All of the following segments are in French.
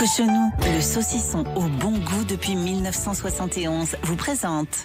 Cochonou, le saucisson au bon goût depuis 1971, vous présente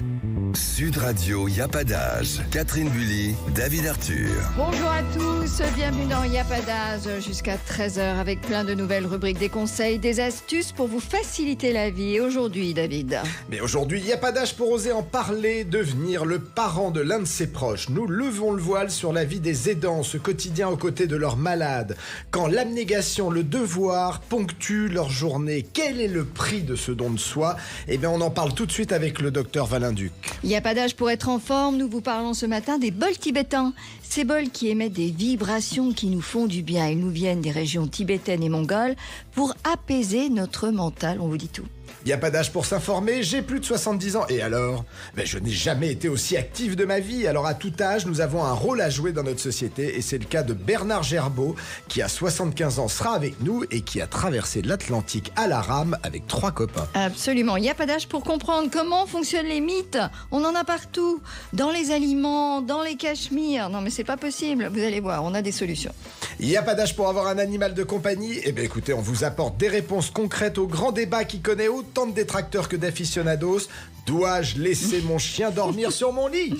Sud Radio, y a pas d'âge. Catherine Bully, David Arthur. Bonjour à tous, bienvenue dans Y a pas d'âge jusqu'à 13h avec plein de nouvelles rubriques, des conseils, des astuces pour vous faciliter la vie. Et aujourd'hui, David? Mais aujourd'hui, il n'y a pas d'âge pour oser en parler, devenir le parent de l'un de ses proches. Nous levons le voile sur la vie des aidants, ce quotidien aux côtés de leurs malades. Quand l'abnégation, le devoir ponctuent leur journée, quel est le prix de ce don de soi? Eh bien, on en parle tout de suite avec le docteur Valenduc. Il n'y a pas d'âge pour être en forme, nous vous parlons ce matin des bols tibétains. Ces bols qui émettent des vibrations qui nous font du bien. Ils nous viennent des régions tibétaines et mongoles pour apaiser notre mental, on vous dit tout. Il n'y a pas d'âge pour s'informer, j'ai plus de 70 ans. Et alors? Je n'ai jamais été aussi actif de ma vie. Alors à tout âge, nous avons un rôle à jouer dans notre société. Et c'est le cas de Bernard Gerbeau, qui à 75 ans sera avec nous et qui a traversé l'Atlantique à la rame avec 3 copains. Absolument, il n'y a pas d'âge pour comprendre comment fonctionnent les mythes. On en a partout, dans les aliments, dans les cachemires. Non mais c'est pas possible, vous allez voir, on a des solutions. Il n'y a pas d'âge pour avoir un animal de compagnie? Eh bien écoutez, on vous apporte des réponses concrètes au grand débat qui connaît autant de détracteurs que d'aficionados. Dois-je laisser mon chien dormir sur mon lit?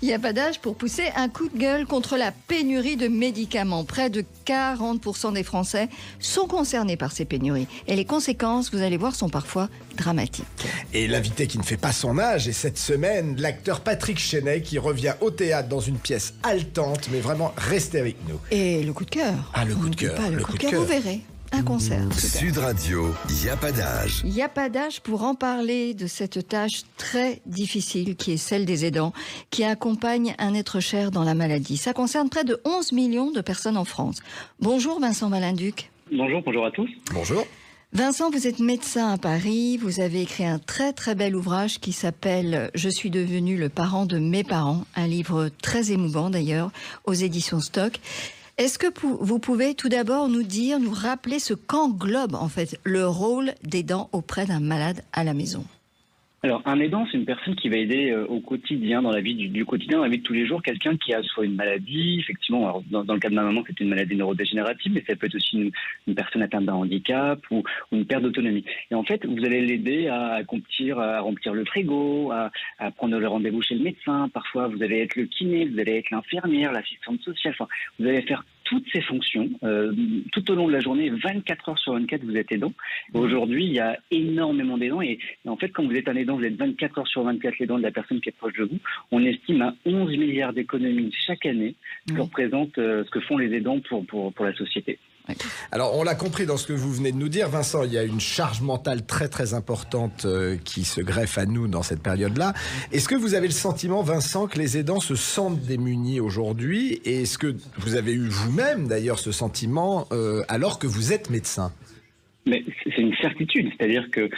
Il n'y a pas d'âge pour pousser un coup de gueule contre la pénurie de médicaments. Près de 40% des Français sont concernés par ces pénuries. Et les conséquences, vous allez voir, sont parfois dramatiques. Et l'invité qui ne fait pas son âge est cette semaine l'acteur Patrick Chenet qui revient au théâtre dans une pièce haletante, mais vraiment restez avec nous. Et le coup de cœur. Ah, le coup de cœur. Le coup de cœur, vous verrez. Un concert. Sud Radio, y a pas d'âge. Il n'y a pas d'âge pour en parler de cette tâche très difficile qui est celle des aidants, qui accompagnent un être cher dans la maladie. Ça concerne près de 11 millions de personnes en France. Bonjour Vincent Valenduc. Bonjour à tous. Bonjour. Vincent, vous êtes médecin à Paris. Vous avez écrit un très très bel ouvrage qui s'appelle « Je suis devenu le parent de mes parents », un livre très émouvant d'ailleurs, aux éditions Stock. Est-ce que vous pouvez tout d'abord nous rappeler ce qu'englobe en fait le rôle d'aidant auprès d'un malade à la maison? Alors, un aidant, c'est une personne qui va aider au quotidien, dans la vie du quotidien, dans la vie de tous les jours, quelqu'un qui a soit une maladie, effectivement, alors dans le cas de ma maman, c'est une maladie neurodégénérative, mais ça peut être aussi une personne atteinte d'un handicap ou une perte d'autonomie. Et en fait, vous allez l'aider à remplir le frigo, à prendre le rendez-vous chez le médecin. Parfois, vous allez être le kiné, vous allez être l'infirmière, l'assistante sociale. Enfin, vous allez faire toutes ces fonctions tout au long de la journée, 24 heures sur 24, vous êtes aidant. Aujourd'hui, il y a énormément d'aidants et en fait, quand vous êtes un aidant, vous êtes 24 heures sur 24 l'aidant de la personne qui est proche de vous. On estime à 11 milliards d'économies chaque année, ce que représente ce que font les aidants pour la société. Alors, on l'a compris dans ce que vous venez de nous dire, Vincent, il y a une charge mentale très très importante qui se greffe à nous dans cette période-là. Est-ce que vous avez le sentiment, Vincent, que les aidants se sentent démunis aujourd'hui? Et est-ce que vous avez eu vous-même, d'ailleurs, ce sentiment alors que vous êtes médecin? Mais c'est une certitude, c'est-à-dire que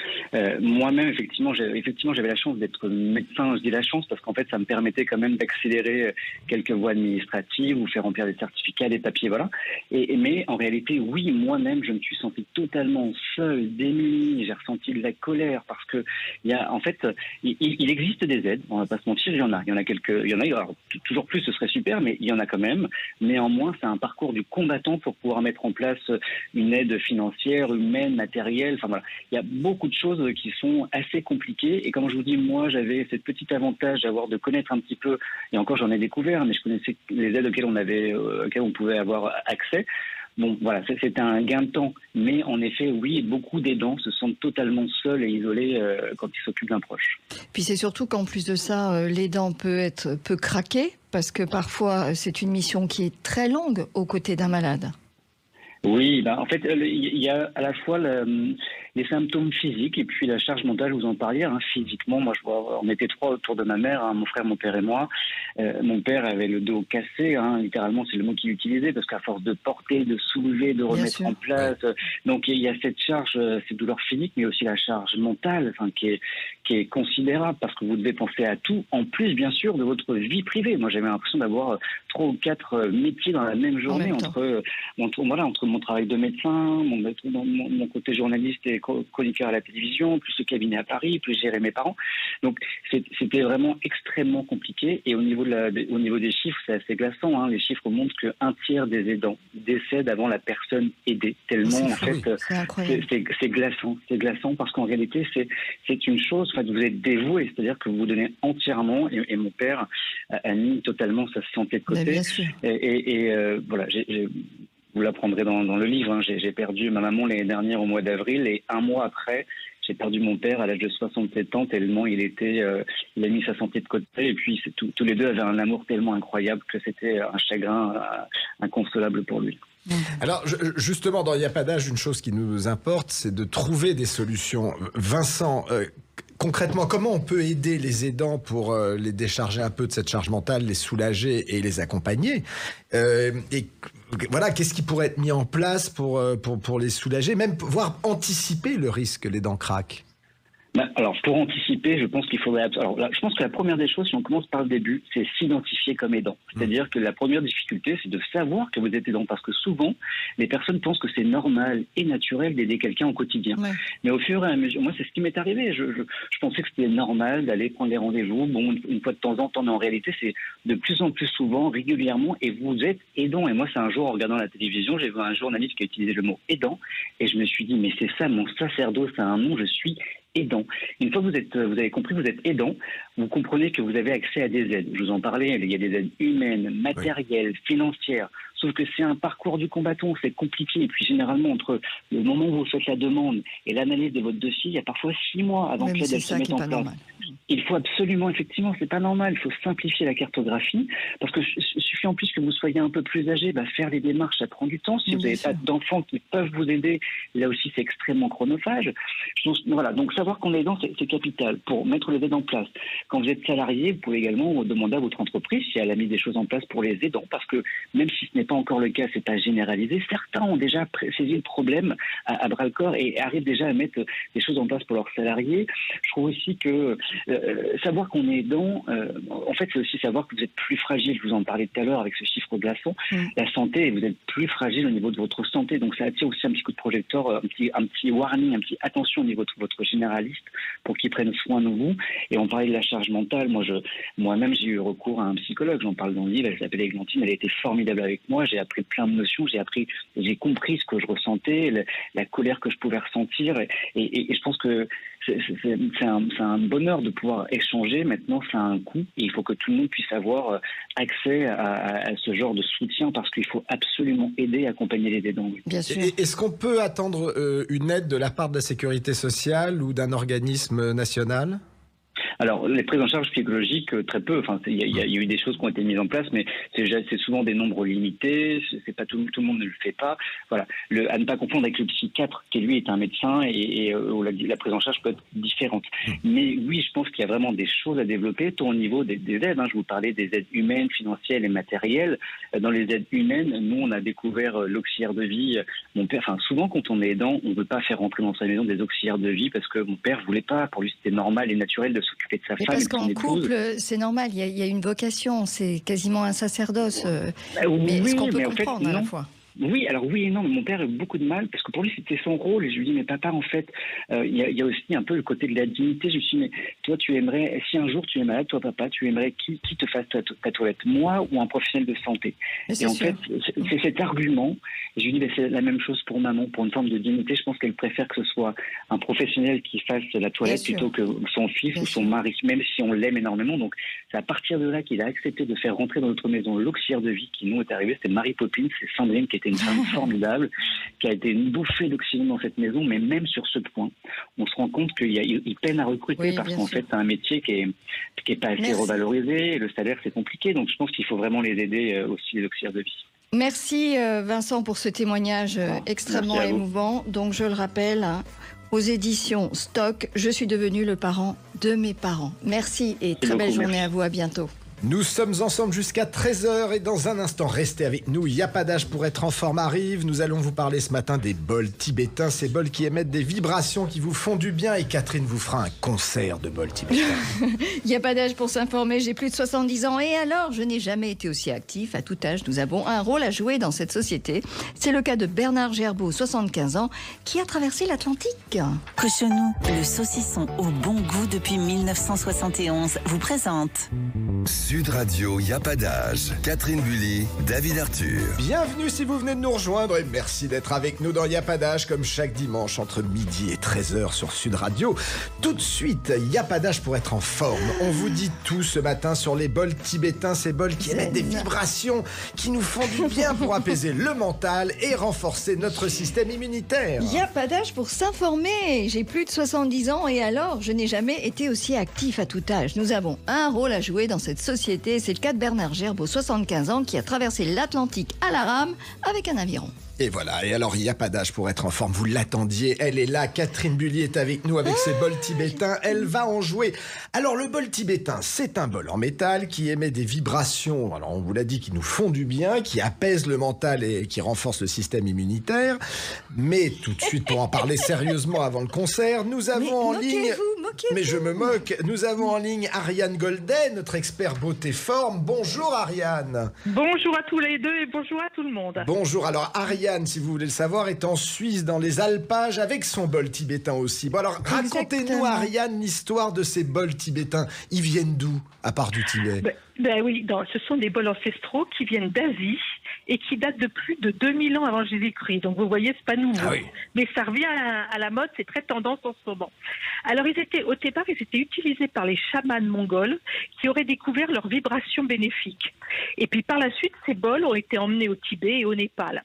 moi-même, effectivement, j'avais la chance d'être médecin. Je dis la chance parce qu'en fait, ça me permettait quand même d'accélérer quelques voies administratives ou faire remplir des certificats, des papiers, voilà. Mais en réalité, oui, moi-même, je me suis senti totalement seul, démuni. J'ai ressenti de la colère parce que il existe des aides. On va pas se mentir, il y en a alors, toujours plus, ce serait super, mais il y en a quand même. Néanmoins, c'est un parcours du combattant pour pouvoir mettre en place une aide financière, humaine, matériel, enfin voilà, il y a beaucoup de choses qui sont assez compliquées et comme je vous dis, moi j'avais cette petite avantage de connaître un petit peu, et encore j'en ai découvert, mais je connaissais les aides auxquelles on pouvait avoir accès. Bon voilà, c'était un gain de temps, mais en effet oui, beaucoup d'aidants se sentent totalement seuls et isolés quand ils s'occupent d'un proche. Puis c'est surtout qu'en plus de ça, l'aidant peut craquer, parce que parfois c'est une mission qui est très longue aux côtés d'un malade. Oui, en fait, il y a à la fois les symptômes physiques et puis la charge mentale, vous en parliez. Physiquement, moi, on était 3 autour de ma mère, mon frère, mon père et moi. Mon père avait le dos cassé, littéralement, c'est le mot qu'il utilisait, parce qu'à force de porter, de soulever, de remettre en place, donc il y a cette charge, cette douleur physique, mais aussi la charge mentale, qui est considérable, parce que vous devez penser à tout, en plus, bien sûr, de votre vie privée. Moi, j'avais l'impression d'avoir 3 ou 4 métiers dans la même journée, entre mon travail de médecin, mon côté journaliste et chroniqueur à la télévision, plus le cabinet à Paris, plus gérer mes parents. Donc c'était vraiment extrêmement compliqué. Et au niveau des chiffres, c'est assez glaçant. Hein. Les chiffres montrent qu'un tiers des aidants décèdent avant la personne aidée. Tellement, en fait, c'est glaçant. C'est glaçant parce qu'en réalité, c'est une chose. En fait, vous êtes dévoué, c'est-à-dire que vous vous donnez entièrement. Et mon père a mis totalement sa santé de côté. Bien sûr. Voilà, vous l'apprendrez dans le livre. Hein. J'ai perdu ma maman l'année dernière au mois d'avril et un mois après, j'ai perdu mon père à l'âge de 67 ans tellement il a mis sa santé de côté et puis tous les deux avaient un amour tellement incroyable que c'était un chagrin inconsolable pour lui. Alors, justement, dans Il n'y a pas d'âge, une chose qui nous importe, c'est de trouver des solutions. Vincent, concrètement, comment on peut aider les aidants pour les décharger un peu de cette charge mentale, les soulager et les accompagner et voilà, qu'est-ce qui pourrait être mis en place pour les soulager, même voire anticiper le risque que les dents craquent? Alors, pour anticiper, je pense qu'il faudrait... Alors, là, je pense que la première des choses, si on commence par le début, c'est s'identifier comme aidant. C'est-à-dire que la première difficulté, c'est de savoir que vous êtes aidant. Parce que souvent, les personnes pensent que c'est normal et naturel d'aider quelqu'un au quotidien. Ouais. Mais au fur et à mesure... Moi, c'est ce qui m'est arrivé. Je pensais que c'était normal d'aller prendre des rendez-vous. Bon, une fois de temps en temps, mais en réalité, c'est de plus en plus souvent, régulièrement, et vous êtes aidant. Et moi, c'est un jour, en regardant la télévision, j'ai vu un journaliste qui a utilisé le mot aidant. Et je me suis dit, mais c'est ça, mon sacerdoce a un nom, je suis aidant. Une fois que vous avez compris que vous êtes aidant, vous comprenez que vous avez accès à des aides. Je vous en parlais, il y a des aides humaines, matérielles, financières. Sauf que c'est un parcours du combattant, c'est compliqué. Et puis généralement, entre le moment où vous faites la demande et l'analyse de votre dossier, il y a parfois 6 mois avant que l'aide se mette en place. Normal. Il faut absolument, effectivement, c'est pas normal, il faut simplifier la cartographie, parce que suffit en plus que vous soyez un peu plus âgé, faire les démarches, ça prend du temps. Si vous n'avez pas d'enfants qui peuvent vous aider, là aussi c'est extrêmement chronophage. Voilà, donc savoir qu'on est aidant, c'est capital pour mettre les aides en place. Quand vous êtes salarié, vous pouvez également demander à votre entreprise si elle a mis des choses en place pour les aidants, parce que même si ce n'est pas encore le cas, c'est pas généralisé. Certains ont déjà saisi le problème à bras le corps et arrivent déjà à mettre des choses en place pour leurs salariés. Je trouve aussi que savoir qu'on est aidant, en fait, c'est aussi savoir que vous êtes plus fragile. Je vous en parlais tout à l'heure avec ce chiffre glaçant. La santé, vous êtes plus fragile au niveau de votre santé. Donc ça attire aussi un petit coup de projecteur, un petit warning, un petit attention au niveau de votre généraliste pour qu'il prenne soin de vous. Et on parlait de la charge mentale. Moi-même, j'ai eu recours à un psychologue. J'en parle dans le livre. Elle s'appelle Églantine. Elle a été formidable avec moi. J'ai appris plein de notions. J'ai compris ce que je ressentais, la colère que je pouvais ressentir. Et je pense que c'est un bonheur de pouvoir échanger. Maintenant, ça a un coût et il faut que tout le monde puisse avoir accès à ce genre de soutien parce qu'il faut absolument aider et accompagner les aidants. Bien sûr. Est-ce qu'on peut attendre une aide de la part de la sécurité sociale ou d'un organisme national ? Alors, les prises en charge psychologiques, très peu. Enfin, il y a eu des choses qui ont été mises en place, mais c'est souvent des nombres limités. C'est pas tout le monde ne le fait pas. Voilà. À ne pas confondre avec le psychiatre, qui lui est un médecin et où la prise en charge peut être différente. Mais oui, je pense qu'il y a vraiment des choses à développer, tant au niveau des aides. Je vous parlais des aides humaines, financières et matérielles. Dans les aides humaines, nous, on a découvert l'auxiliaire de vie. Mon père, souvent, quand on est aidant, on ne veut pas faire rentrer dans sa maison des auxiliaires de vie parce que mon père voulait pas. Pour lui, c'était normal et naturel de s'occuper de sa femme. Parce qu'en couple, c'est normal, il y a une vocation, c'est quasiment un sacerdoce. Mais oui, ce qu'on peut mais comprendre en fait, à la fois. Oui, alors oui et non, mais mon père a eu beaucoup de mal parce que pour lui c'était son rôle et je lui dis mais papa en fait il y a aussi un peu le côté de la dignité. Je lui dis mais toi tu aimerais, si un jour tu es malade, toi papa, tu aimerais qui te fasse ta toilette, moi ou un professionnel de santé? Et en fait c'est cet argument. Et je lui dis mais c'est la même chose pour maman, pour une forme de dignité. Je pense qu'elle préfère que ce soit un professionnel qui fasse la toilette plutôt que son fils ou son mari, même si on l'aime énormément. Donc c'est à partir de là qu'il a accepté de faire rentrer dans notre maison l'auxiliaire de vie qui nous est arrivé. C'était Marie Poppins, c'est Sandrine qui était une femme formidable, qui a été une bouffée d'oxygène dans cette maison, mais même sur ce point, on se rend compte qu'il peine à recruter parce qu'en fait, c'est un métier qui est pas assez revalorisé, et le salaire c'est compliqué, donc je pense qu'il faut vraiment les aider aussi, les auxiliaires de vie. Merci Vincent pour ce témoignage extrêmement émouvant. Donc je le rappelle, aux éditions Stock, je suis devenu le parent de mes parents. Merci et très belle journée à vous, à bientôt. Nous sommes ensemble jusqu'à 13h et dans un instant, restez avec nous. Il n'y a pas d'âge pour être en forme arrive. Nous allons vous parler ce matin des bols tibétains, ces bols qui émettent des vibrations qui vous font du bien. Et Catherine vous fera un concert de bols tibétains. Il n'y a pas d'âge pour s'informer, j'ai plus de 70 ans et alors je n'ai jamais été aussi actif. À tout âge, nous avons un rôle à jouer dans cette société. C'est le cas de Bernard Gerbeau, 75 ans, qui a traversé l'Atlantique. Cochonou, le saucisson au bon goût depuis 1971, vous présente Sud Radio, y a pas d'âge. Catherine Bully, David Arthur. Bienvenue si vous venez de nous rejoindre et merci d'être avec nous dans Y a pas d'âge comme chaque dimanche entre midi et 13h sur Sud Radio. Tout de suite, Y a pas d'âge pour être en forme. On vous dit tout ce matin sur les bols tibétains, ces bols qui émettent des vibrations qui nous font du bien pour apaiser le mental et renforcer notre système immunitaire. Il n'y a pas d'âge pour s'informer. J'ai plus de 70 ans et alors je n'ai jamais été aussi actif à tout âge. Nous avons un rôle à jouer dans cette société. C'est le cas de Bernard Gerbeau, 75 ans, qui a traversé l'Atlantique à la rame avec un aviron. Et voilà, et alors il n'y a pas d'âge pour être en forme, vous l'attendiez, elle est là, Catherine Bully est avec nous avec ses bols tibétains, elle va en jouer. Alors le bol tibétain, c'est un bol en métal qui émet des vibrations, alors on vous l'a dit, qui nous font du bien, qui apaisent le mental et qui renforcent le système immunitaire. Mais tout de suite, pour en parler sérieusement avant le concert, nous avons en ligne... Mais je me moque, nous avons en ligne Ariane Golden, notre expert beauté forme. Bonjour Ariane. Bonjour à tous les deux et bonjour à tout le monde. Bonjour, alors Ariane, si vous voulez le savoir, est en Suisse, dans les alpages, avec son bol tibétain aussi. Bon alors, racontez-nous, Ariane, l'histoire de ces bols tibétains. Ils viennent d'où, à part du Tibet? Ben oui, ce sont des bols ancestraux qui viennent d'Asie et qui datent de plus de 2000 ans avant Jésus-Christ. Donc vous voyez, c'est pas nouveau. Ah oui. Mais ça revient à la mode, c'est très tendance en ce moment. Alors au départ, ils étaient utilisés par les chamans mongols qui auraient découvert leurs vibrations bénéfiques. Et puis par la suite, ces bols ont été emmenés au Tibet et au Népal.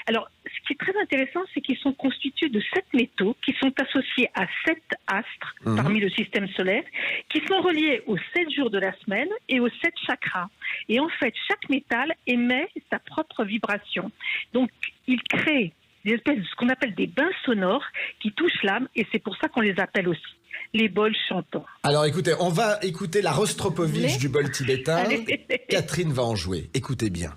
Alors, ce qui est très intéressant, c'est qu'ils sont constitués de 7 métaux qui sont associés à 7 astres parmi le système solaire, qui sont reliés aux 7 jours de la semaine et aux 7 chakras. Et en fait, chaque métal émet sa propre vibration. Donc, il crée des espèces de ce qu'on appelle des bains sonores qui touchent l'âme, et c'est pour ça qu'on les appelle aussi les bols chantants. Alors écoutez, on va écouter la Rostropovitch du bol tibétain. Allez. Catherine va en jouer. Écoutez bien.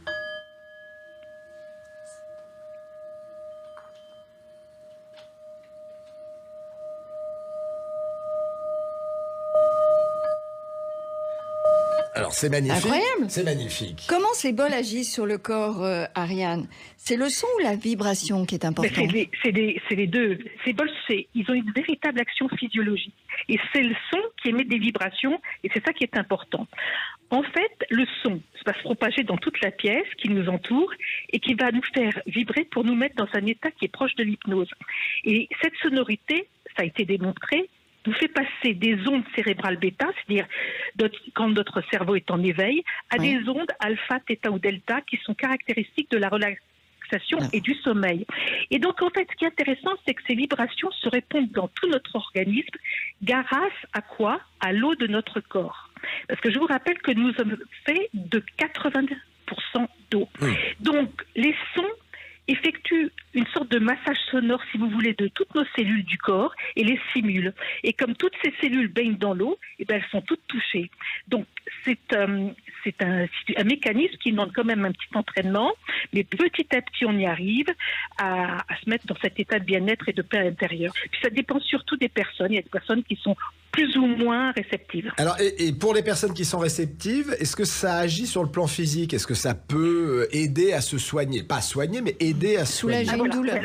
Alors c'est magnifique. Incroyable. C'est magnifique. Comment ces bols agissent sur le corps, Ariane? C'est le son ou la vibration qui est important? C'est les deux. Ces bols, ils ont une véritable action physiologique. Et c'est le son qui émet des vibrations, et c'est ça qui est important. En fait, le son va se propager dans toute la pièce qui nous entoure et qui va nous faire vibrer pour nous mettre dans un état qui est proche de l'hypnose. Et cette sonorité, ça a été démontré, nous fait passer des ondes cérébrales bêta, c'est-à-dire quand notre cerveau est en éveil, à des ondes alpha, theta ou delta qui sont caractéristiques de la relaxation et du sommeil. Et donc, en fait, ce qui est intéressant, c'est que ces vibrations se répondent dans tout notre organisme grâce à quoi? À l'eau de notre corps. Parce que je vous rappelle que nous sommes faits de 80% d'eau. Donc, les sons effectuent une sorte de massage sonore, si vous voulez, de toutes nos cellules du corps et les stimulent. Et comme toutes ces cellules baignent dans l'eau, eh ben, elles sont toutes touchées. Donc, c'est un mécanisme qui demande quand même un petit entraînement, mais petit à petit, on y arrive à se mettre dans cet état de bien-être et de paix intérieure. Puis ça dépend surtout des personnes. Il y a des personnes qui sont plus ou moins réceptives. Alors, et pour les personnes qui sont réceptives, est-ce que ça agit sur le plan physique? Est-ce que ça peut aider à se soigner? Pas soigner, mais aider à se soigner. Soulager une douleur.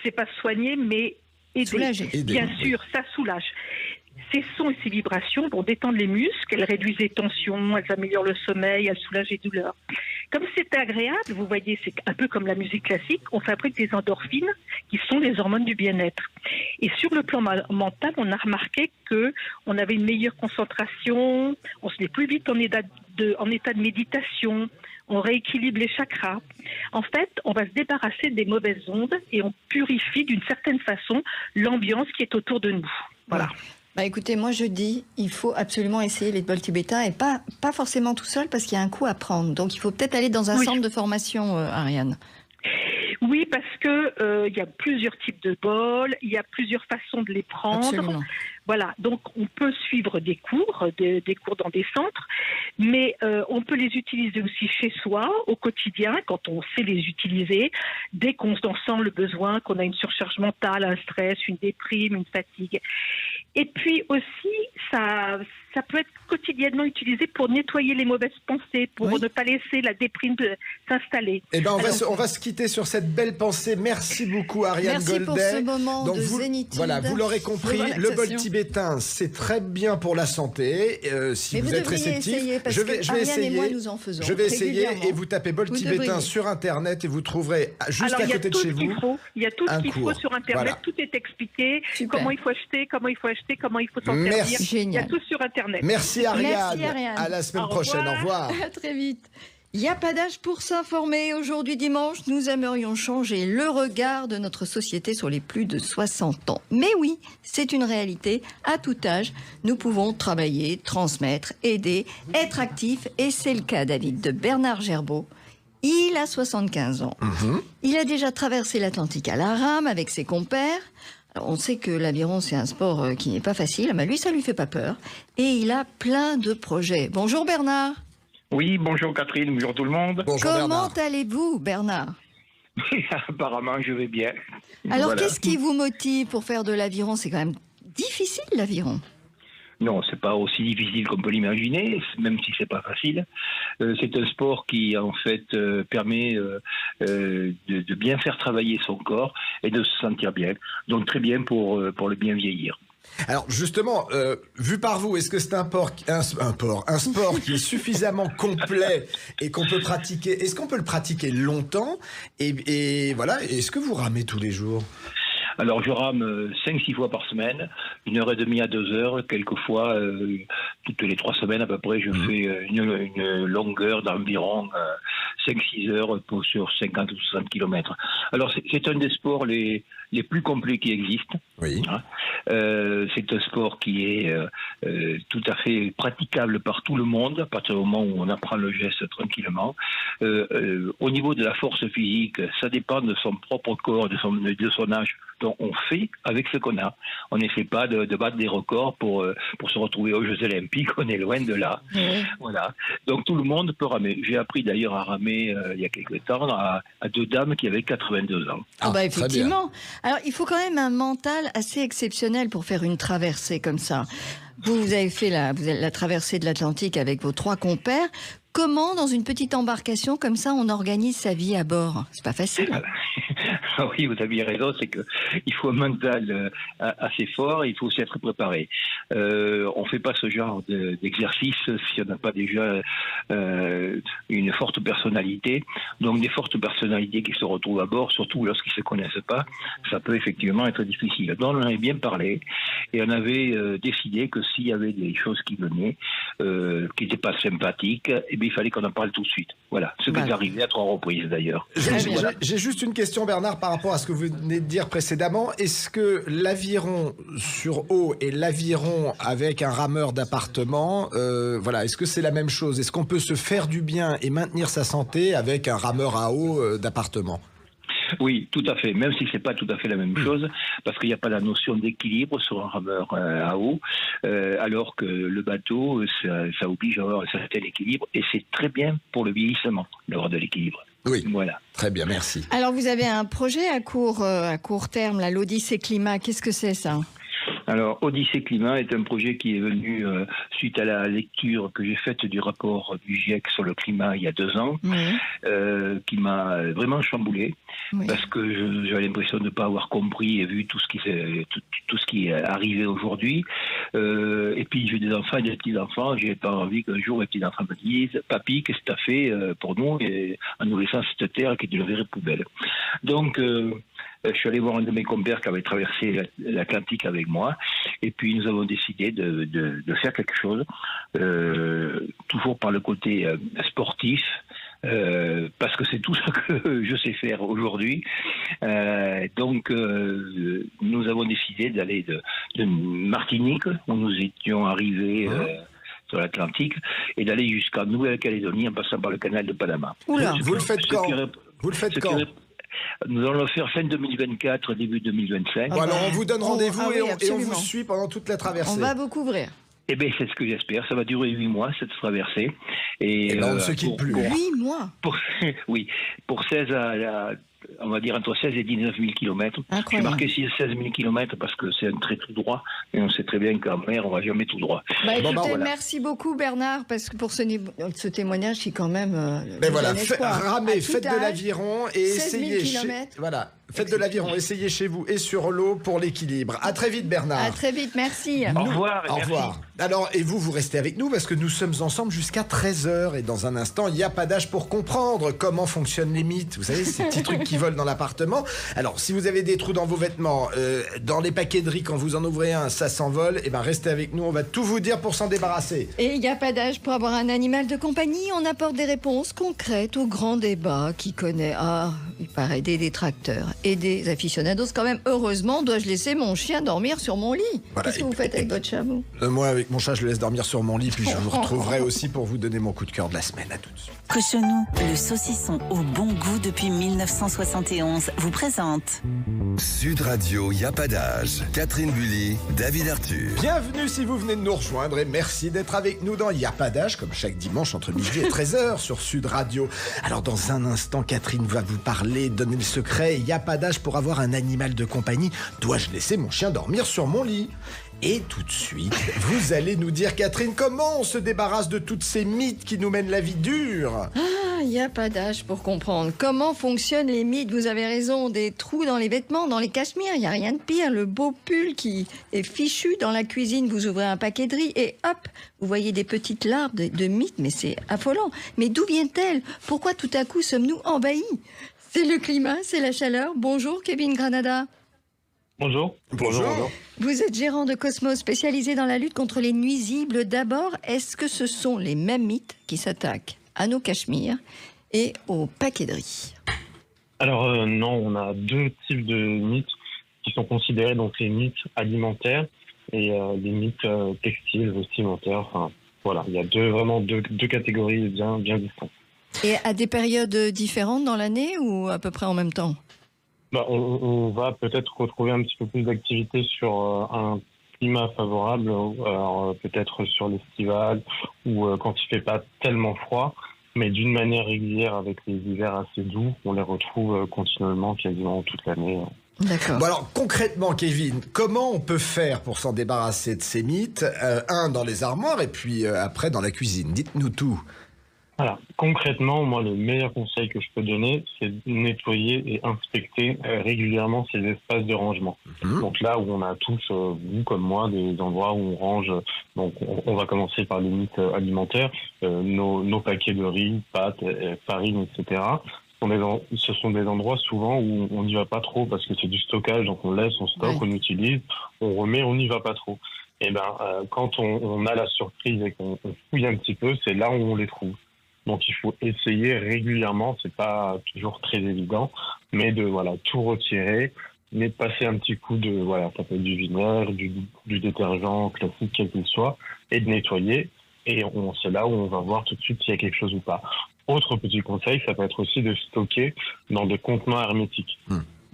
C'est pas soigner, mais aider. Soulager. Bien sûr, ça soulage. Ces sons et ces vibrations vont détendre les muscles, elles réduisent les tensions, elles améliorent le sommeil, elles soulagent les douleurs. Comme c'est agréable, vous voyez, c'est un peu comme la musique classique, on fabrique des endorphines qui sont les hormones du bien-être. Et sur le plan mental, on a remarqué qu'on avait une meilleure concentration, on se met plus vite en état de méditation, on rééquilibre les chakras. En fait, on va se débarrasser des mauvaises ondes et on purifie d'une certaine façon l'ambiance qui est autour de nous. Voilà. Bah écoutez, moi je dis, il faut absolument essayer les bols tibétains et pas forcément tout seul parce qu'il y a un coup à prendre. Donc il faut peut-être aller dans un centre de formation, Ariane. Oui, parce que il y a plusieurs types de bols, il y a plusieurs façons de les prendre. Absolument. Voilà, donc on peut suivre des cours dans des centres, mais on peut les utiliser aussi chez soi, au quotidien, quand on sait les utiliser, dès qu'on sent le besoin, qu'on a une surcharge mentale, un stress, une déprime, une fatigue. Et puis aussi, ça peut être quotidiennement utilisé pour nettoyer les mauvaises pensées, pour ne pas laisser la déprime s'installer. Eh ben, on va se quitter sur cette belle pensée. Merci beaucoup, Ariane Goldet. Merci pour ce moment de zénitude. Voilà, vous l'aurez compris, le bol tibétain, c'est très bien pour la santé. Si vous êtes réceptif, je vais essayer. Et moi, nous en faisons je vais essayer et vous tapez bol tibétain sur Internet et vous trouverez juste à côté de chez vous. Il y a tout ce qu'il faut sur Internet, voilà. Tout est expliqué. Super. Comment il faut acheter, comment il faut s'en servir. Génial. Il y a tout sur Internet. Merci Ariane. À la semaine prochaine. Au revoir. À très vite. Il n'y a pas d'âge pour s'informer. Aujourd'hui dimanche, nous aimerions changer le regard de notre société sur les plus de 60 ans. Mais oui, c'est une réalité. À tout âge, nous pouvons travailler, transmettre, aider, être actifs. Et c'est le cas, David, de Bernard Gerbeau. Il a 75 ans. Il a déjà traversé l'Atlantique à la rame avec ses compères. Alors, on sait que l'aviron, c'est un sport qui n'est pas facile. Mais lui, ça lui fait pas peur. Et il a plein de projets. Bonjour Bernard. Oui, bonjour Catherine, bonjour tout le monde. Bonjour Comment allez-vous, Bernard? Apparemment, je vais bien. Alors, qu'est-ce qui vous motive pour faire de l'aviron? C'est quand même difficile, l'aviron. Non, c'est pas aussi difficile qu'on peut l'imaginer, même si c'est pas facile. C'est un sport qui, en fait, permet de bien faire travailler son corps et de se sentir bien. Donc, très bien pour le bien vieillir. Alors justement, vu par vous, est-ce que c'est un sport qui est suffisamment complet et qu'on peut pratiquer? Est-ce qu'on peut le pratiquer longtemps? Et voilà, est-ce que vous ramez tous les jours? Alors je rame 5-6 fois par semaine, 1h30 à 2 heures, quelquefois toutes les 3 semaines à peu près, je fais une longueur d'environ 5-6 heures sur 50 ou 60 km. Alors c'est un des sports les plus complets qui existent. Oui. C'est un sport qui est tout à fait praticable par tout le monde, à partir du moment où on apprend le geste tranquillement. Au niveau de la force physique, ça dépend de son propre corps, de son âge. Donc on fait avec ce qu'on a. On n'essaie pas de battre des records pour se retrouver aux Jeux Olympiques, on est loin de là. Voilà. Donc tout le monde peut ramer. J'ai appris d'ailleurs à ramer il y a quelques temps à 2 dames qui avaient 82 ans. Effectivement. Alors il faut quand même un mental assez exceptionnel pour faire une traversée comme ça. Vous avez fait la traversée de l'Atlantique avec vos 3 compères. Comment, dans une petite embarcation comme ça, on organise sa vie à bord? C'est pas facile. Oui, vous avez raison, c'est que il faut un mental assez fort et il faut aussi être préparé. On fait pas ce genre d'exercice si on n'a pas déjà une forte personnalité. Donc des fortes personnalités qui se retrouvent à bord, surtout lorsqu'ils se connaissent pas, ça peut effectivement être difficile. Donc on en avait bien parlé et on avait décidé que s'il y avait des choses qui venaient, qui n'étaient pas sympathiques, eh bien, il fallait qu'on en parle tout de suite. Voilà, ce qui est arrivé à 3 reprises d'ailleurs. J'ai juste une question, Bernard, par rapport à ce que vous venez de dire précédemment. Est-ce que l'aviron sur eau et l'aviron avec un rameur d'appartement, est-ce que c'est la même chose? Est-ce qu'on peut se faire du bien et maintenir sa santé avec un rameur à eau d'appartement? Oui, tout à fait, même si c'est pas tout à fait la même chose, parce qu'il n'y a pas la notion d'équilibre sur un rameur à eau, alors que le bateau, ça oblige à avoir un certain équilibre, et c'est très bien pour le vieillissement d'avoir de l'équilibre. Oui, voilà. Très bien, merci. Alors vous avez un projet à court terme, l'Odyssée Climat, qu'est-ce que c'est ça? Alors, Odyssée Climat est un projet qui est venu suite à la lecture que j'ai faite du rapport du GIEC sur le climat il y a 2 ans, qui m'a vraiment chamboulé, parce que j'avais l'impression de ne pas avoir compris et vu tout ce qui est arrivé aujourd'hui. Et puis j'ai des enfants et des petits-enfants, j'ai pas envie qu'un jour mes petits-enfants me disent « Papy, qu'est-ce que tu as fait pour nous ?» et en nous laissant cette terre qui est une vraie poubelle. Donc, je suis allé voir un de mes compères qui avait traversé l'Atlantique avec moi, et puis nous avons décidé de faire quelque chose, toujours par le côté sportif, parce que c'est tout ce que je sais faire aujourd'hui. Donc nous avons décidé d'aller de Martinique, où nous étions arrivés sur l'Atlantique, et d'aller jusqu'en Nouvelle-Calédonie en passant par le canal de Panama. Oula, vous le faites quand? Vous le faites quand? Nous allons le faire fin 2024, début 2025. Bon, alors on vous donne rendez-vous oui, et on absolument. vous suit pendant toute la traversée. On va vous couvrir. Eh bien, c'est ce que j'espère. Ça va durer 8 mois, cette traversée. Et ben, on ne se quitte plus. 8 mois. Oui, pour 16 on va dire entre 16 et 19 000 km. J'ai marqué ici 16 000 km parce que c'est un trait tout droit. Et on sait très bien qu'en mer, on ne va jamais tout droit. Écoutez, merci beaucoup Bernard, parce que pour ce témoignage qui quand même... Mais voilà, ramez, faites de l'aviron et 16 000 essayez... Voilà, faites de l'aviron, essayez chez vous et sur l'eau pour l'équilibre. À très vite Bernard. À très vite, merci. Au revoir. Au revoir. Alors, et vous restez avec nous parce que nous sommes ensemble jusqu'à 13h. Et dans un instant, il n'y a pas d'âge pour comprendre comment fonctionnent les mythes. Vous savez, ces petits trucs qui volent dans l'appartement. Alors, si vous avez des trous dans vos vêtements, dans les paquets de riz, quand vous en ouvrez un, ça s'envole, et ben restez avec nous, on va tout vous dire pour s'en débarrasser. Et il n'y a pas d'âge pour avoir un animal de compagnie. On apporte des réponses concrètes au grand débat qui connaît, il paraît, des détracteurs et des aficionados. Quand même, heureusement, dois-je laisser mon chien dormir sur mon lit? Voilà, Qu'est-ce que vous faites avec votre chat, vous? Moi, avec mon chat, je le laisse dormir sur mon lit, puis je vous retrouverai aussi pour vous donner mon coup de cœur de la semaine. À tout de suite. Cochonou, le saucisson au bon goût depuis 1971, vous présente Sud Radio, y a pas d'âge. Catherine Bully, David Arthur. Bienvenue si vous venez de nous rejoindre et merci d'être avec nous dans Y a pas d'âge, comme chaque dimanche entre midi et 13h sur Sud Radio. Alors dans un instant, Catherine va vous parler, donner le secret. Y a pas d'âge pour avoir un animal de compagnie. Dois-je laisser mon chien dormir sur mon lit ? Et tout de suite, vous allez nous dire, Catherine, comment on se débarrasse de toutes ces mythes qui nous mènent la vie dure. Il n'y a pas d'âge pour comprendre comment fonctionnent les mythes. Vous avez raison, des trous dans les vêtements, dans les cachemires, il n'y a rien de pire. Le beau pull qui est fichu dans la cuisine, vous ouvrez un paquet de riz et hop, vous voyez des petites larves de mythes, mais c'est affolant. Mais d'où viennent-elles? Pourquoi tout à coup sommes-nous envahis? C'est le climat, c'est la chaleur. Bonjour Kevin Granada. Bonjour. Bonjour. Vous êtes gérant de Cosmos spécialisé dans la lutte contre les nuisibles. D'abord, est-ce que ce sont les mêmes mythes qui s'attaquent à nos cachemires et aux paquets de riz? Alors non, on a deux types de mythes qui sont considérés, donc les mythes alimentaires et les mythes textiles, vestimentaires. Enfin, voilà, il y a vraiment deux catégories bien distinctes. Et à des périodes différentes dans l'année ou à peu près en même temps? On va peut-être retrouver un petit peu plus d'activité sur un climat favorable, alors peut-être sur l'estival ou quand il fait pas tellement froid, mais d'une manière régulière avec les hivers assez doux, on les retrouve continuellement quasiment toute l'année. D'accord. Bon alors concrètement, Kevin, comment on peut faire pour s'en débarrasser de ces mythes? Dans les armoires et puis après dans la cuisine. Dites-nous tout. Voilà. Concrètement, moi, le meilleur conseil que je peux donner, c'est de nettoyer et inspecter régulièrement ces espaces de rangement. Donc là où on a tous, vous comme moi, des endroits où on range, donc on va commencer par les mythes alimentaires, nos paquets de riz, pâtes, farine, etc. Ce sont des endroits souvent où on n'y va pas trop parce que c'est du stockage, donc on laisse, on stocke, on utilise, on remet, on n'y va pas trop. Et quand on a la surprise et qu'on fouille un petit peu, c'est là où on les trouve. Donc il faut essayer régulièrement, c'est pas toujours très évident, mais de tout retirer, mais de passer un petit coup de ça peut être du vinaigre, du détergent classique quel qu'il soit, et de nettoyer. Et c'est là où on va voir tout de suite s'il y a quelque chose ou pas. Autre petit conseil, ça peut être aussi de stocker dans des contenants hermétiques,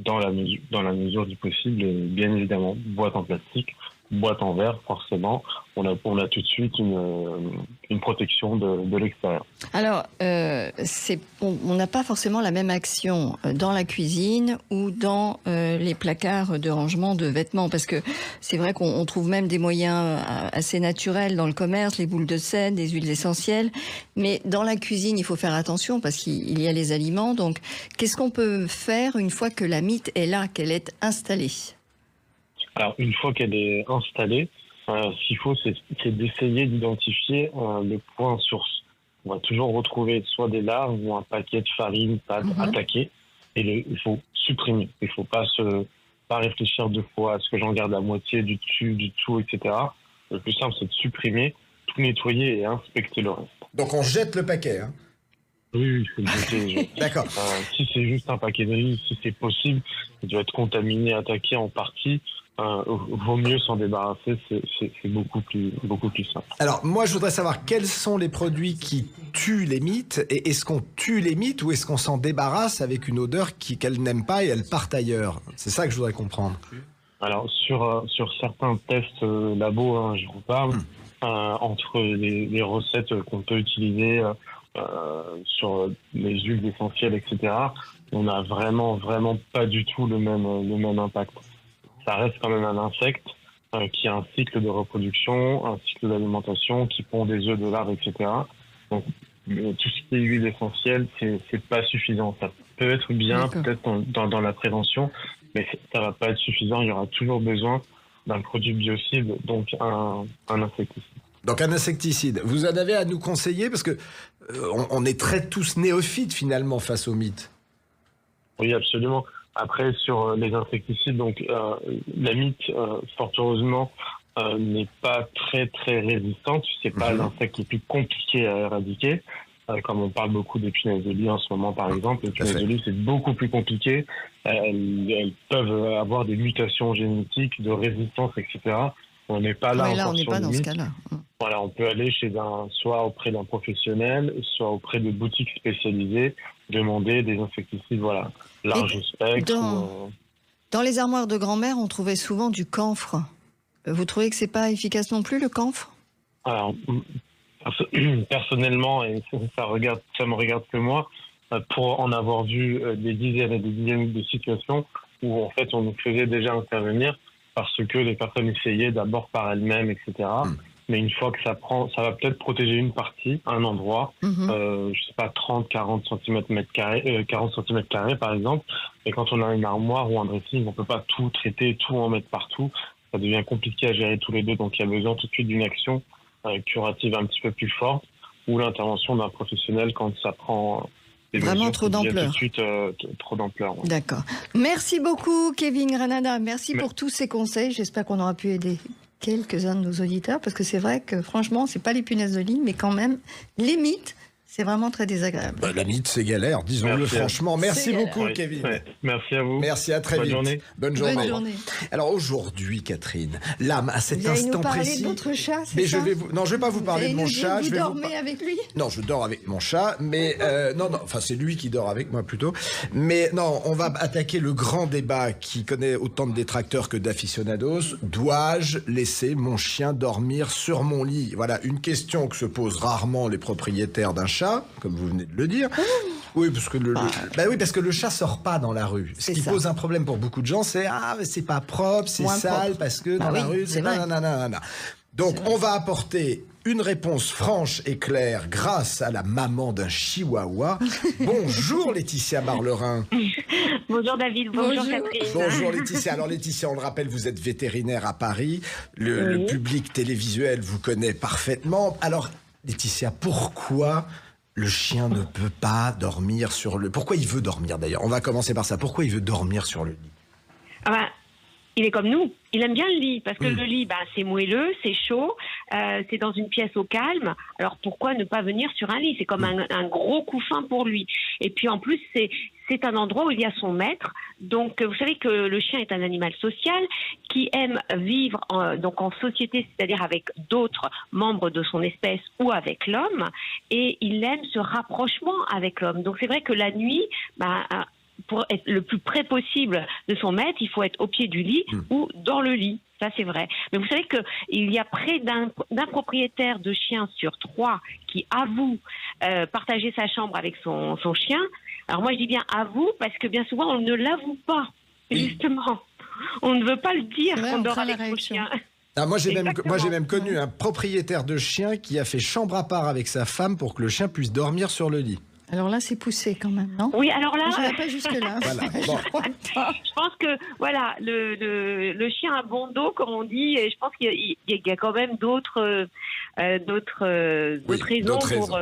dans la mesure du possible, bien évidemment, boîte en plastique, boîte en verre, forcément, on a tout de suite une protection de l'extérieur. Alors, on n'a pas forcément la même action dans la cuisine ou dans les placards de rangement de vêtements, parce que c'est vrai qu'on trouve même des moyens assez naturels dans le commerce, les boules de cèdre, des huiles essentielles, mais dans la cuisine, il faut faire attention parce qu'il y a les aliments. Donc, qu'est-ce qu'on peut faire une fois que la mythe est là, qu'elle est installée ? Alors, une fois qu'elle est installée, ce qu'il faut, c'est d'essayer d'identifier le point source. On va toujours retrouver soit des larves ou un paquet de farine, pâte attaqué, et il faut supprimer. Il ne faut pas réfléchir deux fois à ce que j'en garde la moitié du dessus, du tout, etc. Le plus simple, c'est de supprimer, tout nettoyer et inspecter le reste. Donc on jette le paquet, hein? Oui, il faut le jeter. D'accord. Si c'est juste un paquet de riz, si c'est possible, il doit être contaminé, attaqué en partie. vaut mieux s'en débarrasser, c'est beaucoup plus simple. Alors, moi, je voudrais savoir quels sont les produits qui tuent les mites, et est-ce qu'on tue les mites ou est-ce qu'on s'en débarrasse avec une odeur qu'elle n'aime pas et elle part ailleurs? C'est ça que je voudrais comprendre. Alors, sur certains tests labo, je vous parle, entre les recettes qu'on peut utiliser sur les huiles essentielles, etc., on n'a vraiment pas du tout le même impact. Ça reste quand même un insecte qui a un cycle de reproduction, un cycle d'alimentation, qui pond des œufs de larves, etc. Donc, tout ce qui est huile essentielle, c'est pas suffisant. Ça peut être bien, peut-être dans la prévention, mais ça va pas être suffisant. Il y aura toujours besoin d'un produit biocide, donc un insecticide. Donc un insecticide. Vous en avez à nous conseiller parce que on est très tous néophytes finalement face aux mites. Oui, absolument. Après, sur les insecticides, donc la mite, fort heureusement, n'est pas très résistante. C'est pas l'insecte le plus compliqué à éradiquer. Comme on parle beaucoup des punaises de lit en ce moment, par exemple, les punaises de lit, c'est beaucoup plus compliqué. Elles peuvent avoir des mutations génétiques, de résistance, etc. On n'est pas là. Oui, là, on n'est pas dans ce cas-là. Voilà, on peut aller soit auprès d'un professionnel, soit auprès de boutiques spécialisées, demander des insecticides, large spectre. Dans les armoires de grand-mère, on trouvait souvent du camphre. Vous trouvez que c'est pas efficace non plus, le camphre? Alors, personnellement, et ça me regarde que moi, pour en avoir vu des dizaines et des dizaines de situations où en fait on nous faisait déjà intervenir parce que les personnes essayaient d'abord par elles-mêmes, etc. Mais une fois que ça va peut-être protéger une partie, un endroit, je sais pas, 40 cm² par exemple. Et quand on a une armoire ou un dressing, on peut pas tout traiter, tout en mettre partout. Ça devient compliqué à gérer tous les deux, donc il y a besoin tout de suite d'une action curative un petit peu plus forte ou l'intervention d'un professionnel quand ça prend vraiment trop d'ampleur. Tout de suite trop d'ampleur. Ouais. D'accord. Merci beaucoup, Kevin Granada. Merci pour tous ces conseils. J'espère qu'on aura pu aider quelques-uns de nos auditeurs, parce que c'est vrai que franchement, c'est pas les punaises de lit, mais quand même, les mites, c'est vraiment très désagréable. La mite, c'est galère, disons-le franchement. Merci beaucoup, Kevin. Merci à vous. Merci, à très vite. Bonne journée. Alors aujourd'hui, Catherine, l'âme à cet instant précis. Vous allez nous parler de votre chat, c'est mais ça? je vais pas vous parler de mon chat. Vous dormez avec lui? Non, je dors avec mon chat, mais enfin c'est lui qui dort avec moi plutôt. Mais non, on va attaquer le grand débat qui connaît autant de détracteurs que d'aficionados. Dois-je laisser mon chien dormir sur mon lit? Voilà une question que se posent rarement les propriétaires d'un chat, comme vous venez de le dire. Oui, parce que parce que le chat sort pas dans la rue. Ce qui pose un problème pour beaucoup de gens, c'est mais c'est pas propre, c'est sale, parce que dans la rue, c'est nanana. Donc on va apporter une réponse franche et claire grâce à la maman d'un chihuahua. Bonjour Laetitia Barlerin. Bonjour David, bonjour Catherine. Bonjour Laetitia. Alors Laetitia, on le rappelle, vous êtes vétérinaire à Paris. Le public télévisuel vous connaît parfaitement. Alors Laetitia, pourquoi le chien ne peut pas dormir sur le... Pourquoi il veut dormir d'ailleurs? On va commencer par ça. Pourquoi il veut dormir sur le lit? Il est comme nous. Il aime bien le lit parce que le lit, c'est moelleux, c'est chaud, c'est dans une pièce au calme. Alors pourquoi ne pas venir sur un lit? C'est comme un gros couffin pour lui. Et puis en plus, c'est un endroit où il y a son maître. Donc vous savez que le chien est un animal social qui aime vivre en société, c'est-à-dire avec d'autres membres de son espèce ou avec l'homme. Et il aime ce rapprochement avec l'homme. Donc c'est vrai que la nuit, pour être le plus près possible de son maître, il faut être au pied du lit ou dans le lit. Ça, c'est vrai. Mais vous savez qu'il y a près d'un propriétaire de chien sur 3 qui avoue partager sa chambre avec son chien. Alors moi, je dis bien avoue parce que bien souvent, on ne l'avoue pas, justement. On ne veut pas le dire qu'on dort avec son chien. Moi, j'ai même connu un propriétaire de chien qui a fait chambre à part avec sa femme pour que le chien puisse dormir sur le lit. Alors là, c'est poussé quand même, non? Oui, alors là... Je ne vais pas jusque-là. Je pense que, le chien a bon dos, comme on dit, et je pense qu'il y a quand même d'autres raisons pour...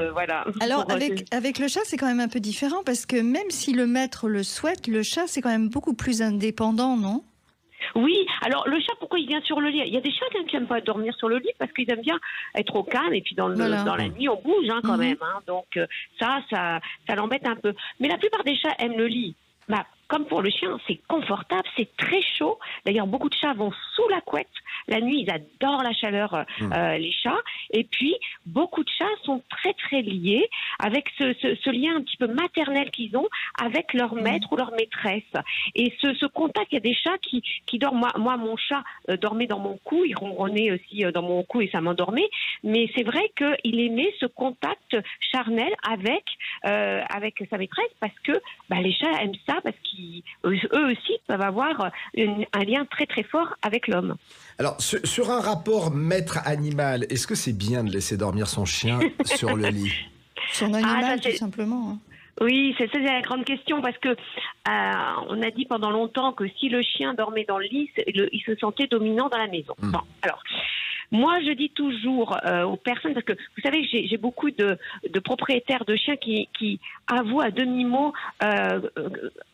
Alors, avec le chat, c'est quand même un peu différent, parce que même si le maître le souhaite, le chat, c'est quand même beaucoup plus indépendant, non? Oui, alors le chat, pourquoi il vient sur le lit? Il y a des chats qui n'aiment pas dormir sur le lit parce qu'ils aiment bien être au calme, et puis dans la nuit on bouge quand même, donc ça l'embête un peu. Mais la plupart des chats aiment le lit. comme pour le chien, c'est confortable, c'est très chaud. D'ailleurs, beaucoup de chats vont sous la couette. La nuit, ils adorent la chaleur, les chats. Et puis, beaucoup de chats sont très, très liés avec ce lien un petit peu maternel qu'ils ont avec leur maître ou leur maîtresse. Et ce contact, il y a des chats qui dorment. Moi, mon chat dormait dans mon cou, il ronronnait aussi dans mon cou et ça m'endormait. Mais c'est vrai qu'il aimait ce contact charnel avec sa maîtresse parce que les chats aiment ça, parce qu'eux aussi peuvent avoir un lien très très fort avec l'homme. Alors, sur un rapport maître-animal, est-ce que c'est bien de laisser dormir son chien sur le lit ? Son animal, tout simplement. Oui, c'est la grande question, parce que on a dit pendant longtemps que si le chien dormait dans le lit, il se sentait dominant dans la maison. Bon, alors... Moi, je dis toujours aux personnes, parce que vous savez que j'ai beaucoup de propriétaires de chiens qui avouent à demi-mot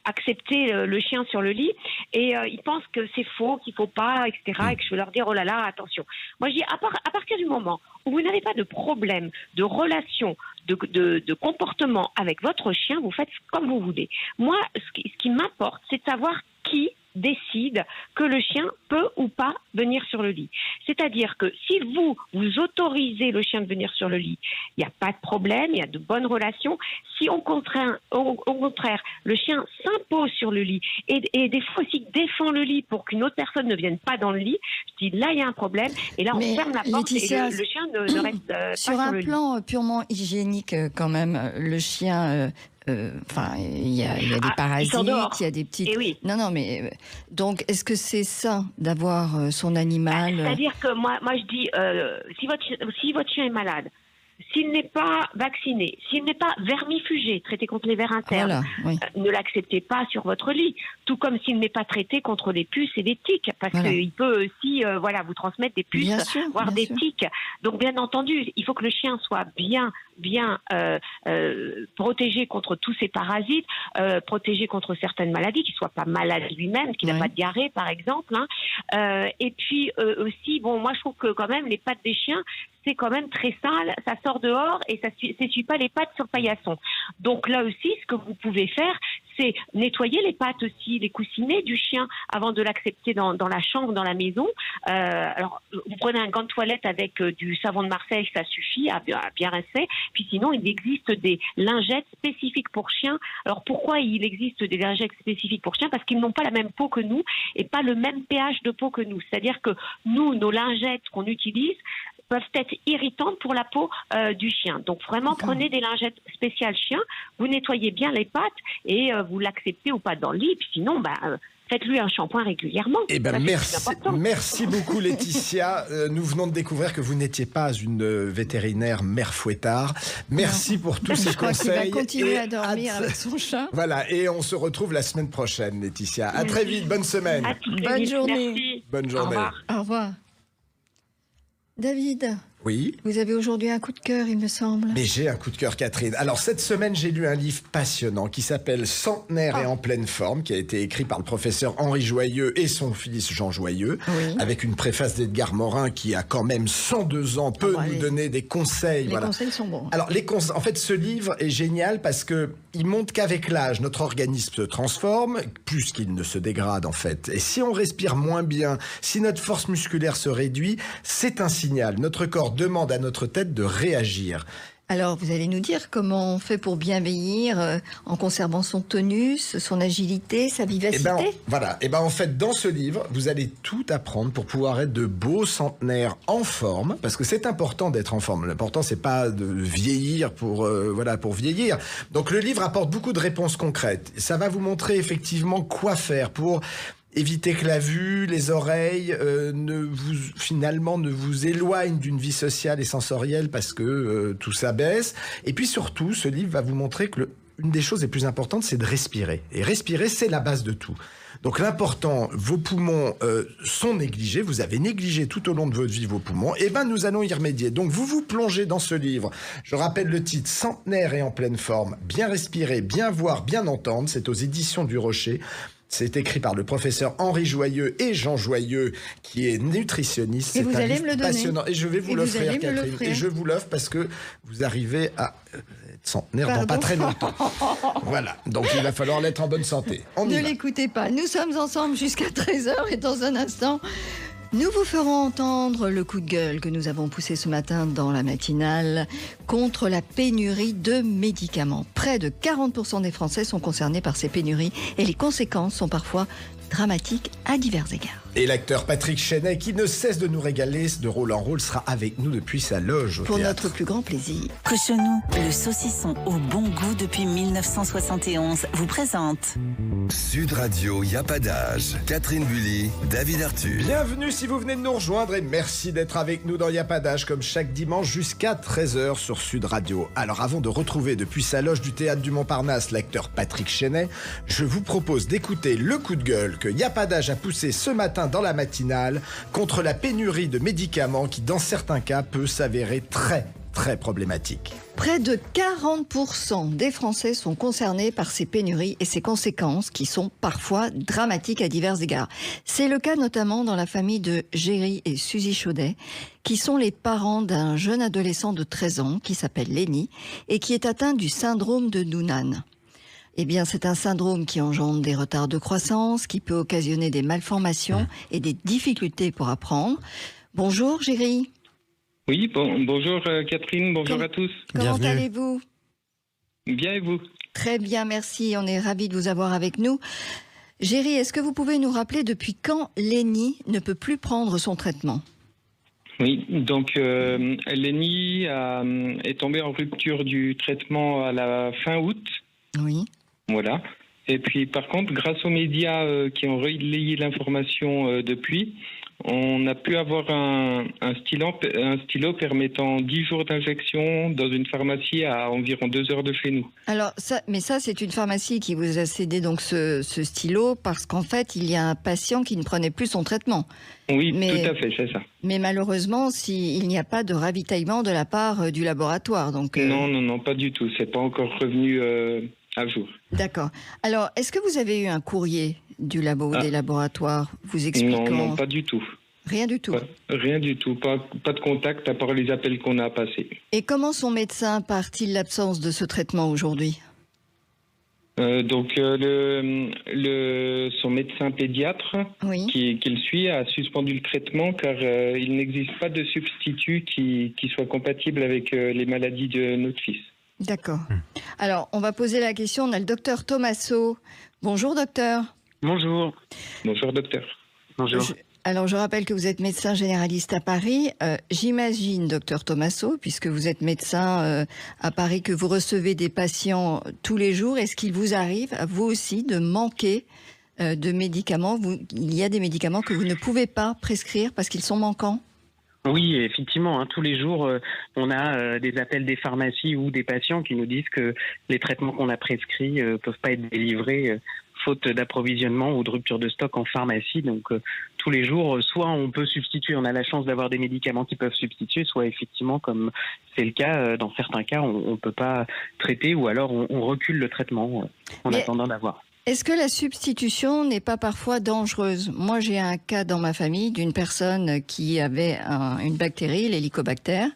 accepter le chien sur le lit, et ils pensent que c'est faux, qu'il faut pas, etc., et que je vais leur dire, oh là là, attention. Moi, je dis, à partir du moment où vous n'avez pas de problème, de relation, de comportement avec votre chien, vous faites comme vous voulez. Moi, ce qui m'importe, c'est de savoir qui décide que le chien peut ou pas venir sur le lit. C'est-à-dire que si vous autorisez le chien de venir sur le lit, il n'y a pas de problème, il y a de bonnes relations. Si au contraire, le chien s'impose sur le lit et des fois aussi défend le lit pour qu'une autre personne ne vienne pas dans le lit, je dis là il y a un problème et là on ferme la porte, Laetitia, et le chien ne reste pas sur le lit. Sur un plan purement hygiénique quand même, le chien... il y a des parasites, il y a des petites... Oui. Non, mais... Donc, est-ce que c'est ça, d'avoir son animal... C'est-à-dire que moi je dis, si votre chien est malade, s'il n'est pas vacciné, s'il n'est pas vermifugé, traité contre les vers internes, ne l'acceptez pas sur votre lit. Tout comme s'il n'est pas traité contre les puces et les tiques, parce qu'il peut aussi vous transmettre des puces, voire des tiques. Donc bien entendu, il faut que le chien soit bien protégé contre tous ces parasites, protégé contre certaines maladies, qu'il ne soit pas malade lui-même, qu'il n'a pas de diarrhée par exemple. Et puis aussi, moi je trouve que quand même les pattes des chiens, c'est quand même très sale, ça sort dehors et ça s'essuie pas les pattes sur le paillasson. Donc là aussi, ce que vous pouvez faire, c'est nettoyer les pattes aussi, les coussinets du chien avant de l'accepter dans la chambre, dans la maison. Alors, vous prenez un gant de toilette avec du savon de Marseille, ça suffit à bien rincer. Puis sinon, il existe des lingettes spécifiques pour chiens. Alors pourquoi il existe des lingettes spécifiques pour chiens ? Parce qu'ils n'ont pas la même peau que nous et pas le même pH de peau que nous. C'est-à-dire que nous, nos lingettes qu'on utilise peuvent être irritantes pour la peau du chien. Donc vraiment, prenez des lingettes spéciales chien, vous nettoyez bien les pattes et vous l'acceptez ou pas dans le lit. Puis sinon, faites-lui un shampoing régulièrement. Merci beaucoup Laetitia. Nous venons de découvrir que vous n'étiez pas une vétérinaire mère fouettard. Merci pour tous ces conseils. Il va continuer à dormir avec son chat. Voilà, et on se retrouve la semaine prochaine, Laetitia. À très vite, bonne semaine. Bonne journée. Merci. Bonne journée. Au revoir. David. Oui. Vous avez aujourd'hui un coup de cœur, il me semble. Mais j'ai un coup de cœur, Catherine. Alors, cette semaine, j'ai lu un livre passionnant qui s'appelle Centenaire et en pleine forme, qui a été écrit par le professeur Henri Joyeux et son fils Jean Joyeux, avec une préface d'Edgar Morin qui a quand même 102 ans, peut nous donner des conseils. Les conseils sont bons. Alors, en fait, ce livre est génial parce que il montre qu'avec l'âge, notre organisme se transforme, plus qu'il ne se dégrade, en fait. Et si on respire moins bien, si notre force musculaire se réduit, c'est un signal. Notre corps demande à notre tête de réagir. Alors, vous allez nous dire comment on fait pour bien vieillir en conservant son tonus, son agilité, sa vivacité. En fait, dans ce livre, vous allez tout apprendre pour pouvoir être de beaux centenaires en forme, parce que c'est important d'être en forme. L'important, c'est pas de vieillir pour vieillir. Donc, le livre apporte beaucoup de réponses concrètes. Ça va vous montrer effectivement quoi faire pour éviter que la vue, les oreilles ne vous éloignent d'une vie sociale et sensorielle parce que tout ça baisse. Et puis surtout, ce livre va vous montrer que une des choses les plus importantes, c'est de respirer. Et respirer, c'est la base de tout. Donc l'important, vos poumons sont négligés, vous avez négligé tout au long de votre vie vos poumons, et nous allons y remédier. Donc vous vous plongez dans ce livre, je rappelle le titre, Centenaire et en pleine forme, bien respirer, bien voir, bien entendre, c'est aux éditions du Rocher. C'est écrit par le professeur Henri Joyeux et Jean Joyeux, qui est nutritionniste. Et vous allez me le donner. Passionnant. Et je vais vous l'offrir, Catherine. Et je vous l'offre parce que vous arrivez à être centenaire dans pas très longtemps. Voilà, donc il va falloir l'être en bonne santé. Ne l'écoutez pas, nous sommes ensemble jusqu'à 13h et dans un instant, nous vous ferons entendre le coup de gueule que nous avons poussé ce matin dans la matinale contre la pénurie de médicaments. Près de 40% des Français sont concernés par ces pénuries et les conséquences sont parfois dramatiques à divers égards. Et l'acteur Patrick Chenet, qui ne cesse de nous régaler de rôle en rôle, sera avec nous depuis sa loge au Pour théâtre. notre plus grand plaisir. Cochonou, le saucisson au bon goût depuis 1971, vous présente Sud Radio, y a pas d'âge. Catherine Bully, David Arthur. Bienvenue si vous venez de nous rejoindre et merci d'être avec nous dans Y a pas d'âge comme chaque dimanche jusqu'à 13h sur Sud Radio. Alors avant de retrouver depuis sa loge du théâtre du Montparnasse l'acteur Patrick Chenet, je vous propose d'écouter le coup de gueule que Y a pas d'âge a poussé ce matin dans la matinale contre la pénurie de médicaments qui dans certains cas peut s'avérer très problématique. Près de 40% des Français sont concernés par ces pénuries et ces conséquences qui sont parfois dramatiques à divers égards. C'est le cas notamment dans la famille de Géry et Suzy Chaudet, qui sont les parents d'un jeune adolescent de 13 ans qui s'appelle Lenny et qui est atteint du syndrome de Noonan. Eh bien, c'est un syndrome qui engendre des retards de croissance, qui peut occasionner des malformations et des difficultés pour apprendre. Bonjour Géry. Oui, bonjour Catherine, bonjour à tous. Comment allez-vous ? Bien et vous ? Très bien, merci. On est ravis de vous avoir avec nous. Géry, est-ce que vous pouvez nous rappeler depuis quand Lenny ne peut plus prendre son traitement ? Oui, donc Lenny est tombé en rupture du traitement à la fin août. Oui. Voilà. Et puis par contre, grâce aux médias qui ont relayé l'information depuis, on a pu avoir un stylo permettant 10 jours d'injection dans une pharmacie à environ 2 heures de chez nous. Alors, ça, c'est une pharmacie qui vous a cédé donc ce stylo parce qu'en fait, il y a un patient qui ne prenait plus son traitement. Oui, tout à fait, c'est ça. Mais malheureusement, il n'y a pas de ravitaillement de la part du laboratoire. Donc, Non, pas du tout. C'est pas encore revenu à jour. D'accord. Alors, est-ce que vous avez eu un courrier du labo ou des laboratoires vous expliquant... Non, pas du tout. Rien du tout. Rien du tout. Pas de contact à part les appels qu'on a passés. Et comment son médecin part-il l'absence de ce traitement aujourd'hui ? Donc son médecin pédiatre qui le suit a suspendu le traitement car il n'existe pas de substitut qui soit compatible avec les maladies de notre fils. D'accord. Alors, on va poser la question. On a le docteur Thomasso. Bonjour, docteur. Bonjour. Bonjour, docteur. Bonjour. Alors, je rappelle que vous êtes médecin généraliste à Paris. J'imagine, docteur Thomasso, puisque vous êtes médecin à Paris, que vous recevez des patients tous les jours. Est-ce qu'il vous arrive, à vous aussi, de manquer de médicaments ? Il y a des médicaments que vous ne pouvez pas prescrire parce qu'ils sont manquants ? Oui, effectivement, tous les jours, on a des appels des pharmacies ou des patients qui nous disent que les traitements qu'on a prescrits ne peuvent pas être délivrés faute d'approvisionnement ou de rupture de stock en pharmacie. Donc, tous les jours, soit on peut substituer, on a la chance d'avoir des médicaments qui peuvent substituer, soit effectivement, comme c'est le cas, dans certains cas, on ne peut pas traiter ou alors on recule le traitement en attendant d'avoir. Est-ce que la substitution n'est pas parfois dangereuse ? Moi, j'ai un cas dans ma famille d'une personne qui avait une bactérie, l'hélicobacter,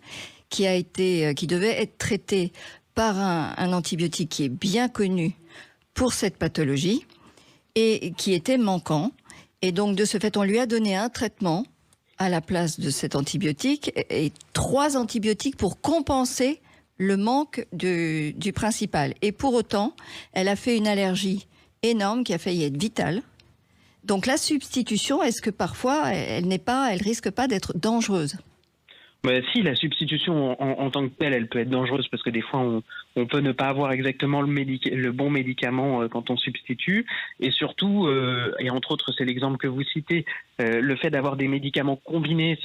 qui devait être traitée par un antibiotique qui est bien connu pour cette pathologie et qui était manquant. Et donc, de ce fait, on lui a donné un traitement à la place de cet antibiotique et 3 antibiotiques pour compenser le manque du principal. Et pour autant, elle a fait une allergie énorme qui a failli être vitale. Donc la substitution, est-ce que parfois elle risque pas d'être dangereuse ? Si, la substitution en tant que telle, elle peut être dangereuse parce que des fois on peut ne pas avoir exactement le bon médicament quand on substitue. Et surtout, et entre autres c'est l'exemple que vous citez, le fait d'avoir des médicaments combinés,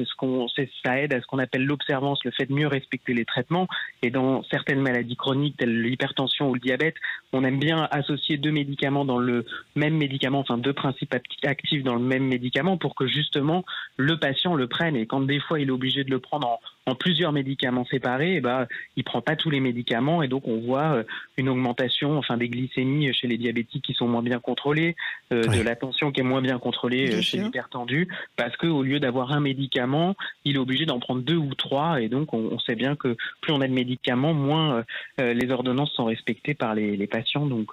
ça aide à ce qu'on appelle l'observance, le fait de mieux respecter les traitements. Et dans certaines maladies chroniques telles l'hypertension ou le diabète, on aime bien associer 2 médicaments dans le même médicament, enfin 2 principes actifs dans le même médicament pour que justement le patient le prenne. Et quand des fois il est obligé de le prendre en plusieurs médicaments séparés, il prend pas tous les médicaments et donc on voit une augmentation des glycémies chez les diabétiques qui sont moins bien contrôlés, de la tension qui est moins bien contrôlée chez l'hypertendu, parce qu'au lieu d'avoir un médicament, il est obligé d'en prendre 2 ou 3 et donc on sait bien que plus on a de médicaments, moins les ordonnances sont respectées par les patients, donc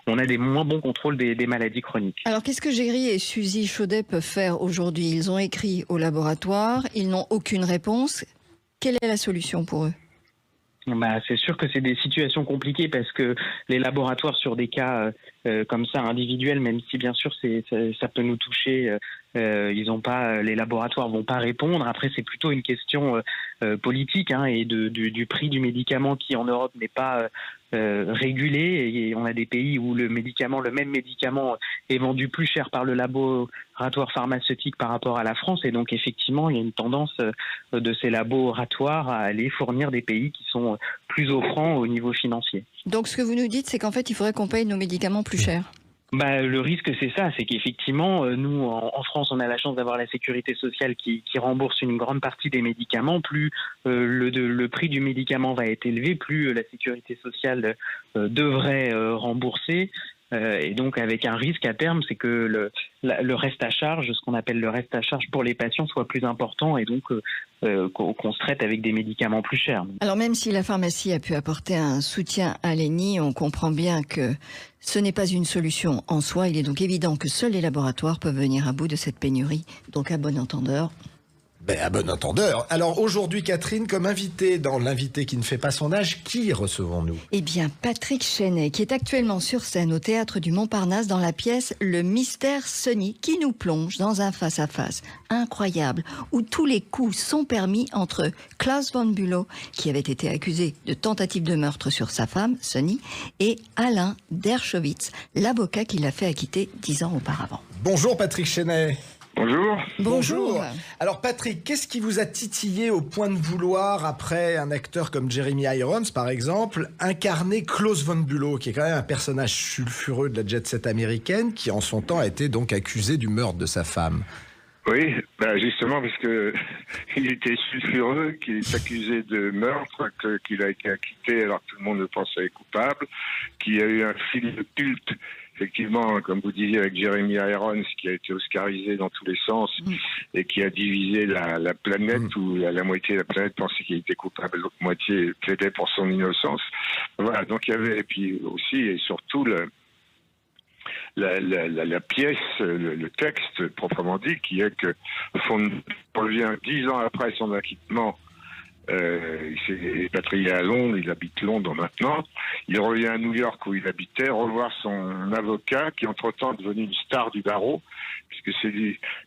on a des moins bons contrôles des maladies chroniques. Alors qu'est-ce que Géry et Suzy Chaudet peuvent faire aujourd'hui? Ils ont écrit au laboratoire, ils n'ont aucune réponse. Quelle est la solution pour eux? C'est sûr que c'est des situations compliquées parce que les laboratoires sur des cas comme ça individuels, même si bien sûr ça peut nous toucher, les laboratoires vont pas répondre. Après c'est plutôt une question politique et du prix du médicament qui en Europe n'est pas régulé, et on a des pays où le même médicament est vendu plus cher par le laboratoire pharmaceutique par rapport à la France, et donc effectivement il y a une tendance de ces laboratoires à aller fournir des pays qui sont plus offrants au niveau financier. Donc ce que vous nous dites, c'est qu'en fait il faudrait qu'on paye nos médicaments plus cher. Le risque, c'est ça, c'est qu'effectivement, nous, en France, on a la chance d'avoir la sécurité sociale qui rembourse une grande partie des médicaments. Plus le prix du médicament va être élevé, plus la sécurité sociale devrait rembourser. Et donc, avec un risque à terme, c'est que le reste à charge, ce qu'on appelle le reste à charge pour les patients, soit plus important et donc qu'on se traite avec des médicaments plus chers. Alors même si la pharmacie a pu apporter un soutien à l'ENI, on comprend bien que ce n'est pas une solution en soi. Il est donc évident que seuls les laboratoires peuvent venir à bout de cette pénurie. Donc à bon entendeur... À bon entendeur. Alors aujourd'hui, Catherine, comme invité dans l'invité qui ne fait pas son âge, qui recevons-nous? Eh bien, Patrick Chenet, qui est actuellement sur scène au Théâtre du Montparnasse dans la pièce Le Mystère Sonny, qui nous plonge dans un face-à-face incroyable où tous les coups sont permis entre Klaus von Bülow, qui avait été accusé de tentative de meurtre sur sa femme, Sonny, et Alain Dershowitz, l'avocat qui l'a fait acquitter 10 ans auparavant. Bonjour Patrick Chenet. Bonjour. Bonjour. Alors Patrick, qu'est-ce qui vous a titillé au point de vouloir, après un acteur comme Jeremy Irons par exemple, incarner Klaus von Bülow, qui est quand même un personnage sulfureux de la jet-set américaine, qui en son temps a été donc accusé du meurtre de sa femme? Oui, justement parce que il était sulfureux, qu'il est accusé de meurtre, qu'il a été acquitté alors que tout le monde le pensait coupable, qu'il y a eu un film de culte, effectivement, comme vous disiez, avec Jeremy Irons, qui a été oscarisé dans tous les sens et qui a divisé la planète, où la moitié de la planète pensait qu'il était coupable, l'autre moitié plaidait pour son innocence. Voilà, donc il y avait, et puis aussi et surtout la pièce, le texte proprement dit, qui est que on revient 10 ans après son acquittement. Il s'est expatrié à Londres, il habite Londres maintenant. Il revient à New York où il habitait, revoir son avocat qui entre-temps est devenu une star du barreau,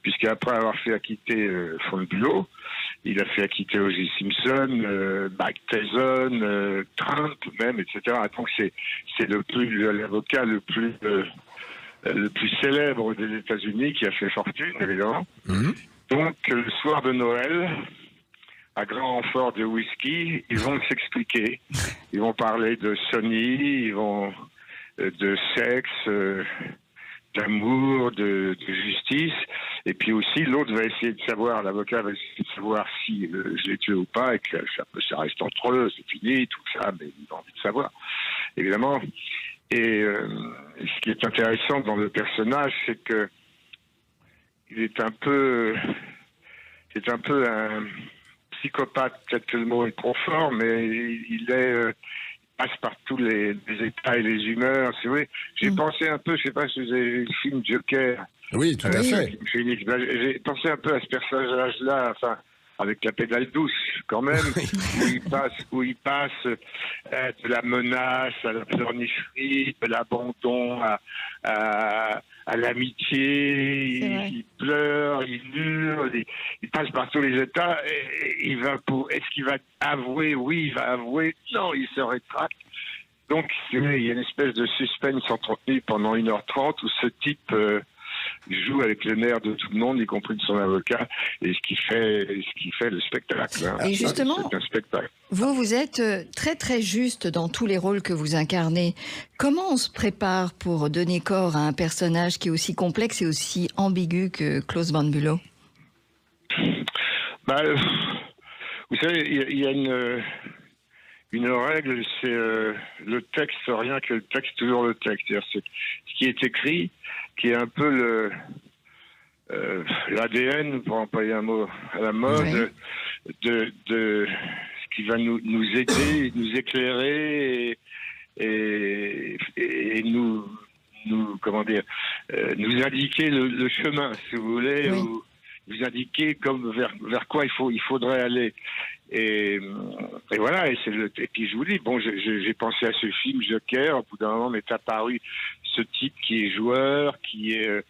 puisqu'après avoir fait acquitter von Bülow, il a fait acquitter O.J. Simpson, Mike Tyson, Trump même, etc. Donc c'est l'avocat le plus célèbre des États-Unis, qui a fait fortune évidemment. Donc le soir de Noël, à grand renfort de whisky, ils vont s'expliquer. Ils vont parler de Sonny, ils vont de sexe, d'amour, de justice. Et puis aussi, l'autre va essayer de savoir, l'avocat va essayer de savoir si je l'ai tué ou pas, et que ça reste entre eux, c'est fini, tout ça, mais il a envie de savoir, évidemment. Et ce qui est intéressant dans le personnage, c'est que il est un peu un psychopathe, peut-être que le mot est trop fort, mais il passe par tous les états et les humeurs. C'est vrai. J'ai pensé un peu, je sais pas si vous avez vu le film Joker. Oui, tout à fait. J'ai pensé un peu à ce personnage-là, enfin, avec la pédale douce, quand même, où il passe de la menace à la pleurnicherie, de l'abandon à l'amitié, il pleure, il hurle, il passe par tous les états, et est-ce qu'il va avouer? Oui, il va avouer. Non, il se rétracte. Donc, il y a une espèce de suspense entretenu pendant 1h30 où ce type joue avec les nerfs de tout le monde, y compris de son avocat, et ce qui fait le spectacle. Et justement, c'est un spectacle. Vous êtes très très juste dans tous les rôles que vous incarnez. Comment on se prépare pour donner corps à un personnage qui est aussi complexe et aussi ambigu que Klaus von Bülow? Vous savez, il y a une règle, c'est le texte, rien que le texte, toujours le texte. C'est-à-dire, c'est ce qui est écrit, qui est un peu l'ADN, pour employer un mot à la mode, de ce qui va nous aider, nous éclairer et nous comment dire, nous indiquer le chemin, si vous voulez, ou nous indiquer comme vers quoi il faudrait aller. Et voilà, et puis je vous dis, bon, j'ai pensé à ce film Joker, au bout d'un moment m'est apparu ce type qui est joueur, qui est...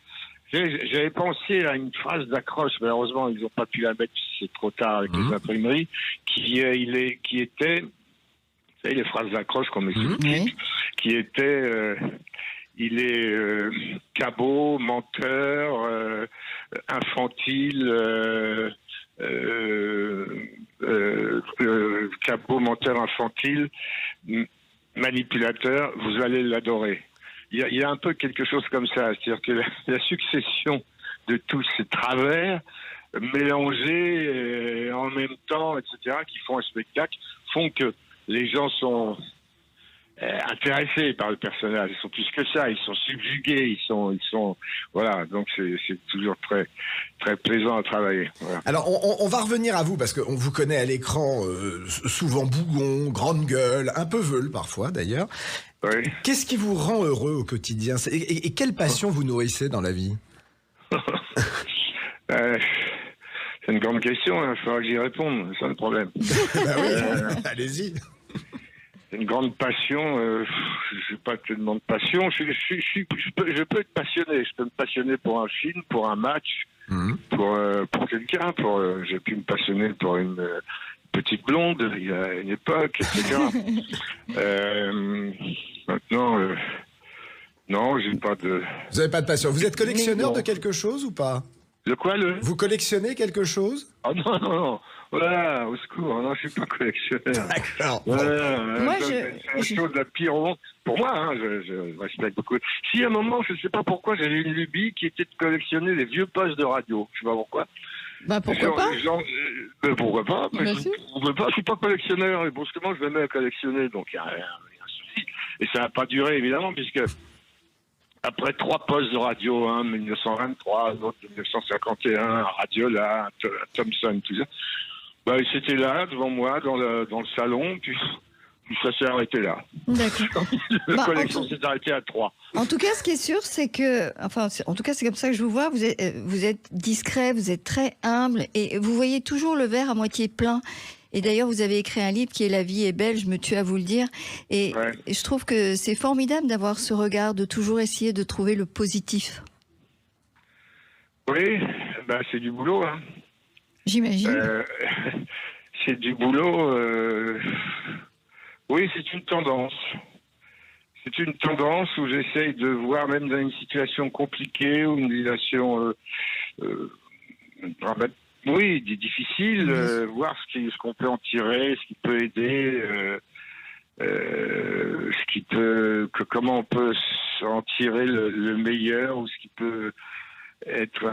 J'avais pensé à une phrase d'accroche, malheureusement ils n'ont pas pu la mettre, c'est trop tard avec les imprimeries, qui était, vous savez, les phrases d'accroche qu'on m'explique, qui était... il est cabot, menteur, infantile, cabot, menteur, infantile, manipulateur, vous allez l'adorer. Il y a un peu quelque chose comme ça, c'est-à-dire que la succession de tous ces travers mélangés en même temps, etc., qui font un spectacle, font que les gens sont intéressés par le personnage. Ils sont plus que ça, ils sont subjugués, ils sont voilà, donc c'est toujours très très plaisant à travailler. Voilà. Alors on va revenir à vous parce qu'on vous connaît à l'écran souvent bougon, grande gueule, un peu veule parfois d'ailleurs. Oui. Qu'est-ce qui vous rend heureux au quotidien et quelle passion vous nourrissez dans la vie? C'est une grande question, il faudra que j'y réponde, c'est un problème. Bah oui, allez-y. C'est une grande passion, je n'ai pas tellement de passion, je peux être passionné, je peux me passionner pour un film, pour un match, pour quelqu'un, j'ai pu me passionner pour une petite blonde il y a une époque, etc. Maintenant, non, j'ai pas de... Vous n'avez pas de passion. Vous êtes collectionneur de quelque chose ou pas? De quoi, Vous collectionnez quelque chose? Oh non. Voilà, au secours, non, je suis pas collectionneur. D'accord. Moi, c'est une chose de la pire au monde. Pour moi, hein, je respecte beaucoup. Si à un moment, je ne sais pas pourquoi, j'avais une lubie qui était de collectionner les vieux postes de radio. Je sais pas pourquoi. Bah pourquoi pas pourquoi pas, mais je suis pas collectionneur, et brusquement je me mets à collectionner, donc il y a un souci. Et ça n'a pas duré, évidemment, puisque après 3 postes de radio, un 1923, un autre 1951, un Radiola, un Thomson, tout ça, bah, c'était là, devant moi, dans le salon, puis ça s'est arrêté là. D'accord. La collection s'est arrêtée à 3. En tout cas, ce qui est sûr, c'est que, en tout cas, c'est comme ça que je vous vois. Vous êtes discret, vous êtes très humble, et vous voyez toujours le verre à moitié plein. Et d'ailleurs, vous avez écrit un livre qui est La vie est belle, je me tue à vous le dire. Et je trouve que c'est formidable d'avoir ce regard, de toujours essayer de trouver le positif. Oui, bah, c'est du boulot. Hein. J'imagine. C'est du boulot. Oui, c'est une tendance. C'est une tendance où j'essaye de voir, même dans une situation compliquée ou une situation difficile, voir ce qu'on peut en tirer, ce qui peut aider, comment on peut en tirer le meilleur, ou ce qui peut être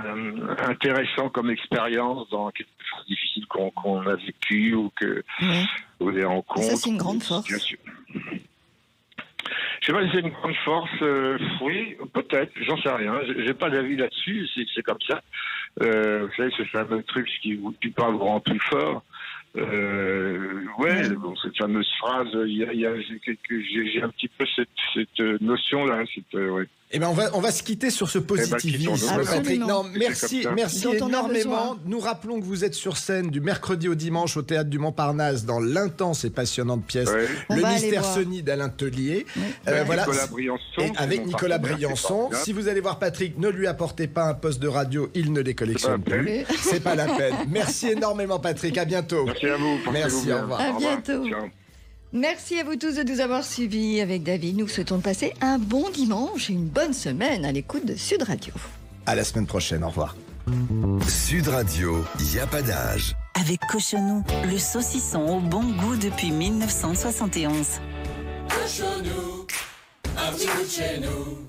intéressant comme expérience dans quelque chose de difficile qu'on a vécu ou des rencontres. Ça, c'est une grande force. Je sais pas si c'est une grande force, oui, peut-être, j'en sais rien, j'ai pas d'avis là-dessus, c'est comme ça. Vous savez, ce fameux truc qui parle vous rend plus fort. Cette fameuse phrase, j'ai un petit peu cette notion-là. Eh ben on va se quitter sur ce positivisme, Patrick. Non, merci énormément. Nous rappelons que vous êtes sur scène du mercredi au dimanche au Théâtre du Montparnasse dans l'intense et passionnante pièce Le Mystère Sony d'Alain Tellier. Voilà. Nicolas Briançon. Avec Nicolas Briançon. Si vous allez voir Patrick, ne lui apportez pas un poste de radio, il ne les collectionne plus. C'est pas la peine. Merci énormément, Patrick. À bientôt. Merci à vous. Merci, au revoir. À bientôt. Merci à vous tous de nous avoir suivis avec David. Nous souhaitons de passer un bon dimanche et une bonne semaine à l'écoute de Sud Radio. À la semaine prochaine, au revoir. Sud Radio, y a pas d'âge. Avec Cochonou, le saucisson au bon goût depuis 1971. Cochonou, un petit bout de chez nous.